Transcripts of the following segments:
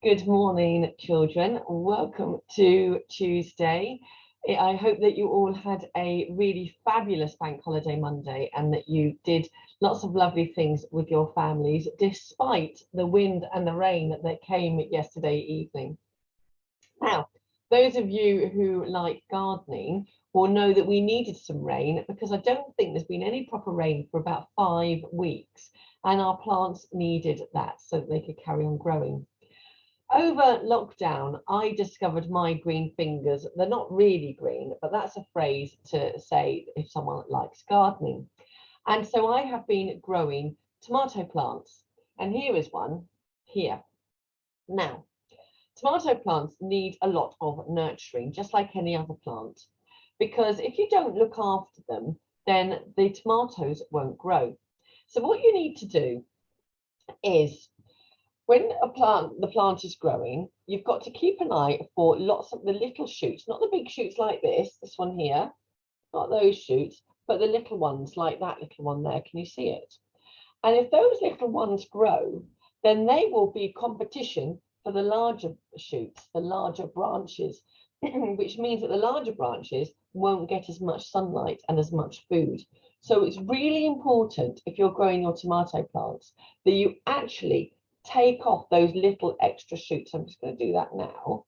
Good morning, children. Welcome to Tuesday. I hope that you all had a really fabulous bank holiday Monday and that you did lots of lovely things with your families, despite the wind and the rain that came yesterday evening. Now, those of you who like gardening will know that we needed some rain because I don't think there's been any proper rain for about 5 weeks, and our plants needed that so that they could carry on growing. Over lockdown, I discovered my green fingers. They're not really green, but that's a phrase to say if someone likes gardening. And so I have been growing tomato plants. And here is one here. Now, tomato plants need a lot of nurturing, just like any other plant, because if you don't look after them, then the tomatoes won't grow. So what you need to do is, when the plant is growing, you've got to keep an eye for lots of the little shoots, not the big shoots like this one here, not those shoots, but the little ones like that little one there. Can you see it? And if those little ones grow, then they will be competition for the larger shoots, the larger branches, which means that the larger branches won't get as much sunlight and as much food. So it's really important, if you're growing your tomato plants, that you actually take off those little extra shoots. I'm just going to do that now,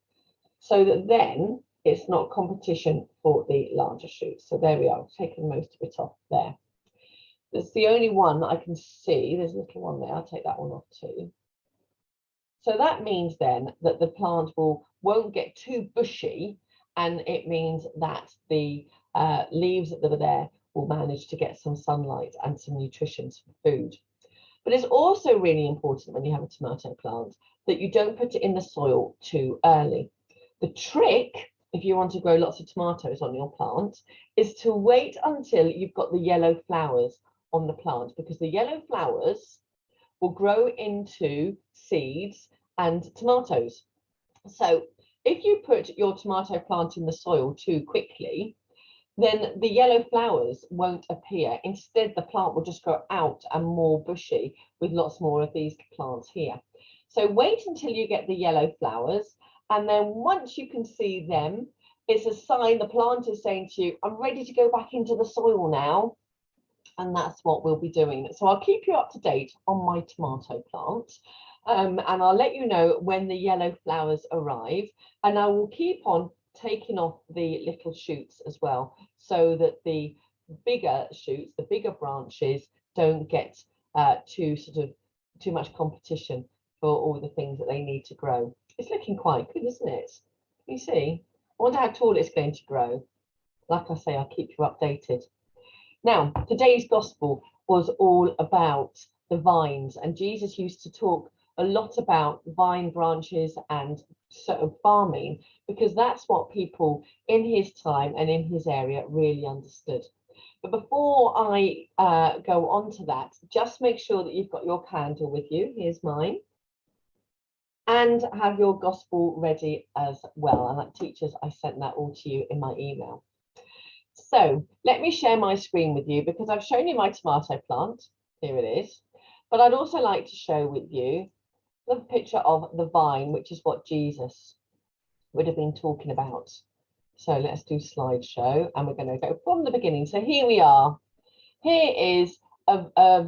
so that then it's not competition for the larger shoots. So there we are, taking most of it off there. That's the only one that I can see. There's a little one there. I'll take that one off too. So that means then that the plant won't get too bushy, and it means that the leaves that are there will manage to get some sunlight and some nutrition for food. But it's also really important when you have a tomato plant that you don't put it in the soil too early. The trick, if you want to grow lots of tomatoes on your plant, is to wait until you've got the yellow flowers on the plant, because the yellow flowers will grow into seeds and tomatoes. So if you put your tomato plant in the soil too quickly, then the yellow flowers won't appear. Instead, the plant will just grow out and more bushy with lots more of these plants here. So wait until you get the yellow flowers, and then once you can see them, it's a sign the plant is saying to you, I'm ready to go back into the soil now. And that's what we'll be doing. So I'll keep you up to date on my tomato plant. And I'll let you know when the yellow flowers arrive, and I will keep on taking off the little shoots as well, so that the bigger shoots, the bigger branches, don't get too much competition for all the things that they need to grow. It's looking quite good, isn't it? You see, I wonder how tall it's going to grow. Like I say, I'll keep you updated. Now, today's gospel was all about the vines, and Jesus used to talk a lot about vine branches and sort of farming, because that's what people in his time and in his area really understood. But before I go on to that, just make sure that you've got your candle with you. Here's mine. And have your gospel ready as well. And like teachers, I sent that all to you in my email. So let me share my screen with you, because I've shown you my tomato plant. Here it is. But I'd also like to show with you the picture of the vine, which is what Jesus would have been talking about. So let's do slideshow, and we're going to go from the beginning. So here we are. Here is a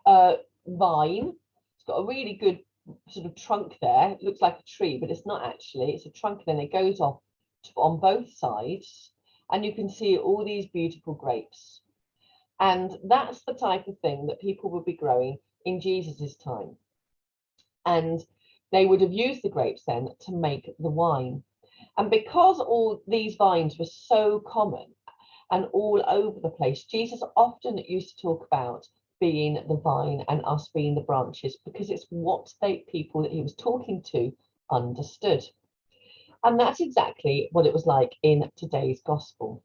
vine. It's got a really good sort of trunk there. It looks like a tree, but it's not actually. It's a trunk, and then it goes off on both sides, and you can see all these beautiful grapes. And that's the type of thing that people would be growing in Jesus's time. And they would have used the grapes then to make the wine. And because all these vines were so common and all over the place, Jesus often used to talk about being the vine and us being the branches, because it's what people that he was talking to understood. And that's exactly what it was like in today's gospel.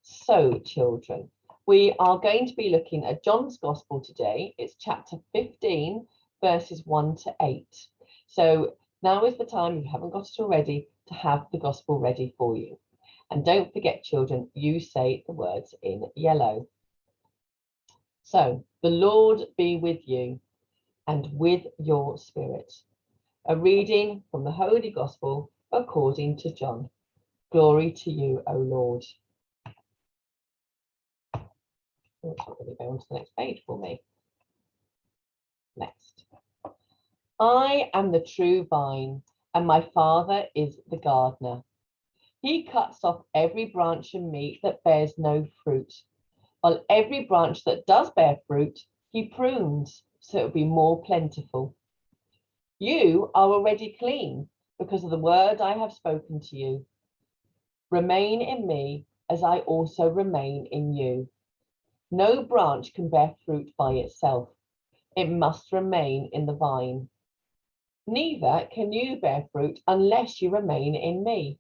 So, children, we are going to be looking at John's gospel today. It's chapter 15, verses 1 to 8. So now is the time, if you haven't got it already, to have the gospel ready for you. And don't forget, children, you say the words in yellow. So, the Lord be with you and with your spirit. A reading from the Holy Gospel according to John. Glory to you, O Lord. Oh, it's not going to go on to the next page for me. Next. I am the true vine, and my Father is the gardener. He cuts off every branch in me that bears no fruit, while every branch that does bear fruit, he prunes so it will be more plentiful. You are already clean because of the word I have spoken to you. Remain in me as I also remain in you. No branch can bear fruit by itself. It must remain in the vine. Neither can you bear fruit unless you remain in me.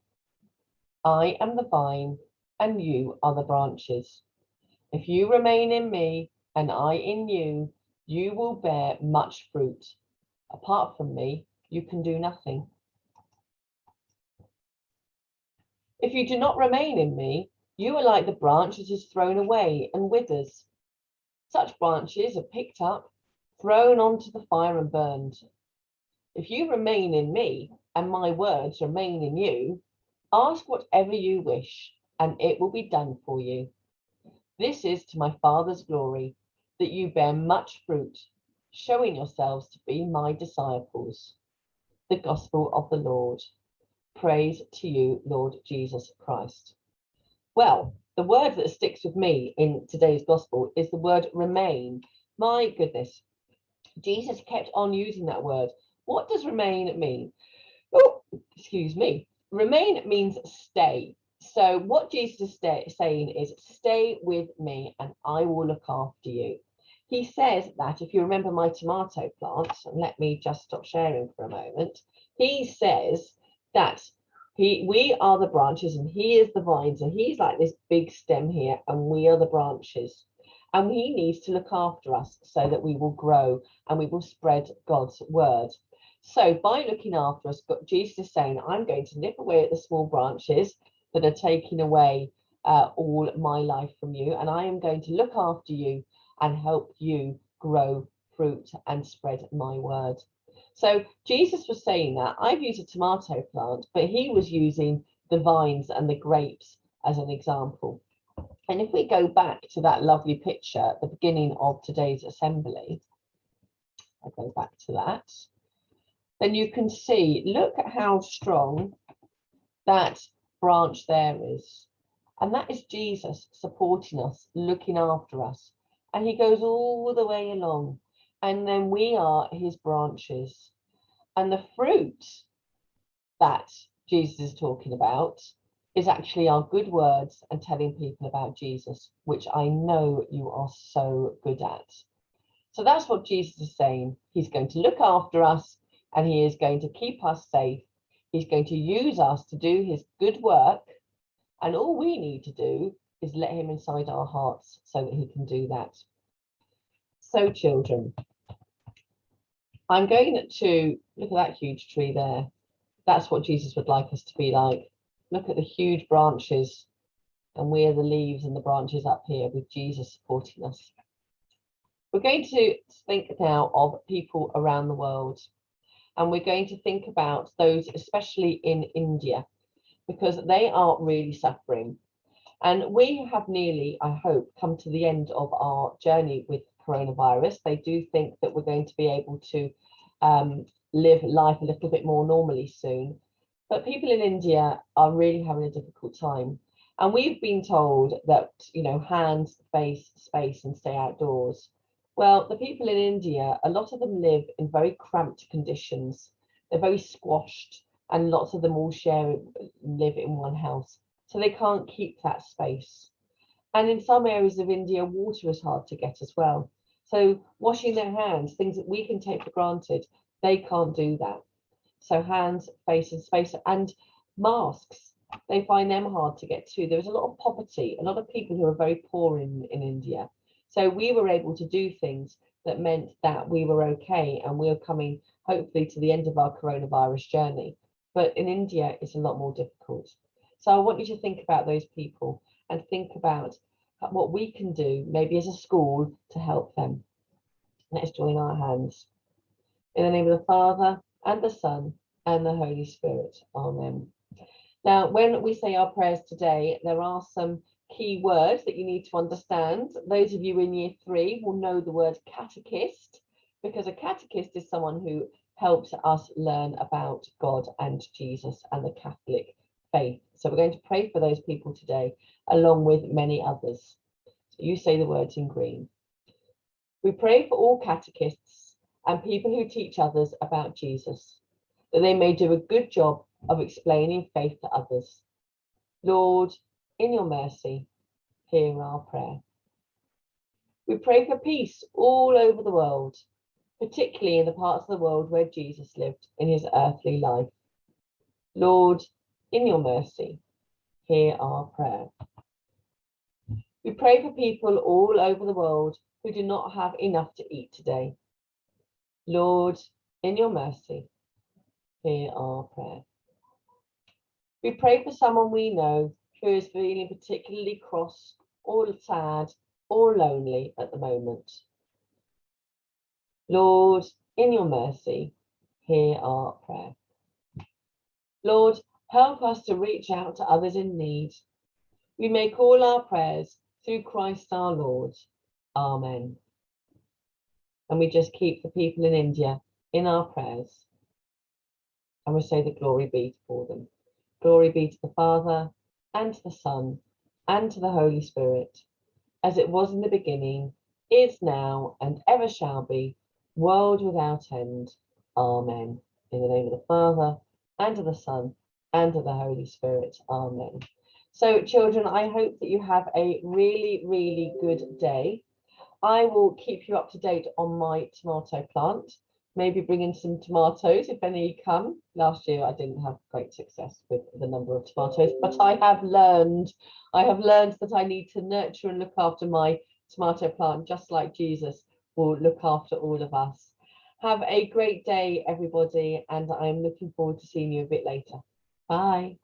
I am the vine and you are the branches. If you remain in me and I in you, you will bear much fruit. Apart from me, you can do nothing. If you do not remain in me, you are like the branch that is thrown away and withers. Such branches are picked up, thrown onto the fire and burned. If you remain in me and my words remain in you, ask whatever you wish and it will be done for you. This is to my Father's glory, that you bear much fruit, showing yourselves to be my disciples. The Gospel of the Lord. Praise to you, Lord Jesus Christ. Well, the word that sticks with me in today's Gospel is the word remain. My goodness, Jesus kept on using that word. What does remain mean? Oh, excuse me. Remain means stay. So what Jesus is saying is, stay with me and I will look after you. He says that, if you remember my tomato plants, and let me just stop sharing for a moment, he says that we are the branches and he is the vine. So he's like this big stem here and we are the branches. And he needs to look after us so that we will grow and we will spread God's word. So by looking after us, Jesus is saying, I'm going to nip away at the small branches that are taking away all my life from you. And I am going to look after you and help you grow fruit and spread my word. So Jesus was saying that. I've used a tomato plant, but he was using the vines and the grapes as an example. And if we go back to that lovely picture at the beginning of today's assembly, I'll go back to that, then you can see, look at how strong that branch there is. And that is Jesus supporting us, looking after us. And he goes all the way along. And then we are his branches. And the fruit that Jesus is talking about is actually our good words and telling people about Jesus, which I know you are so good at. So that's what Jesus is saying. He's going to look after us and he is going to keep us safe. He's going to use us to do his good work. And all we need to do is let him inside our hearts so that he can do that. So children, I'm going to look at that huge tree there. That's what Jesus would like us to be like. Look at the huge branches, and we are the leaves and the branches up here with Jesus supporting us. We're going to think now of people around the world, and we're going to think about those, especially in India, because they are really suffering. And we have nearly, I hope, come to the end of our journey with coronavirus. They do think that we're going to be able to live life a little bit more normally soon. But people in India are really having a difficult time. And we've been told that, you know, hands, face, space, and stay outdoors. Well, the people in India, a lot of them live in very cramped conditions. They're very squashed, and lots of them all live in one house. So they can't keep that space. And in some areas of India, water is hard to get as well. So washing their hands, things that we can take for granted, they can't do that. So hands, face and space, and masks, they find them hard to get to. There's a lot of poverty, a lot of people who are very poor in India. So we were able to do things that meant that we were okay, and we are coming hopefully to the end of our coronavirus journey. But in India, it's a lot more difficult. So I want you to think about those people and think about what we can do, maybe as a school, to help them. Let's join our hands. In the name of the Father, and the Son, and the Holy Spirit. Amen. Now, when we say our prayers today, there are some key words that you need to understand. Those of you in year 3 will know the word catechist, because a catechist is someone who helps us learn about God and Jesus and the Catholic faith. So we're going to pray for those people today, along with many others. So you say the words in green. We pray for all catechists and people who teach others about Jesus, that they may do a good job of explaining faith to others. Lord, in your mercy, hear our prayer. We pray for peace all over the world, particularly in the parts of the world where Jesus lived in his earthly life. Lord, in your mercy, hear our prayer. We pray for people all over the world who do not have enough to eat today. Lord, in your mercy, hear our prayer. We pray for someone we know who is feeling particularly cross or sad or lonely at the moment. Lord, in your mercy, hear our prayer. Lord, help us to reach out to others in need. We make all our prayers through Christ our Lord. Amen. And we just keep the people in India in our prayers. And we say the glory be for them. Glory be to the Father, and to the Son, and to the Holy Spirit, as it was in the beginning, is now, and ever shall be, world without end. Amen. In the name of the Father, and of the Son, and of the Holy Spirit. Amen. So, children, I hope that you have a really, really good day. I will keep you up to date on my tomato plant. Maybe bring in some tomatoes if any come. Last year I didn't have great success with the number of tomatoes, but I have learned that I need to nurture and look after my tomato plant, just like Jesus will look after all of us. Have a great day, everybody, and I'm looking forward to seeing you a bit later. Bye.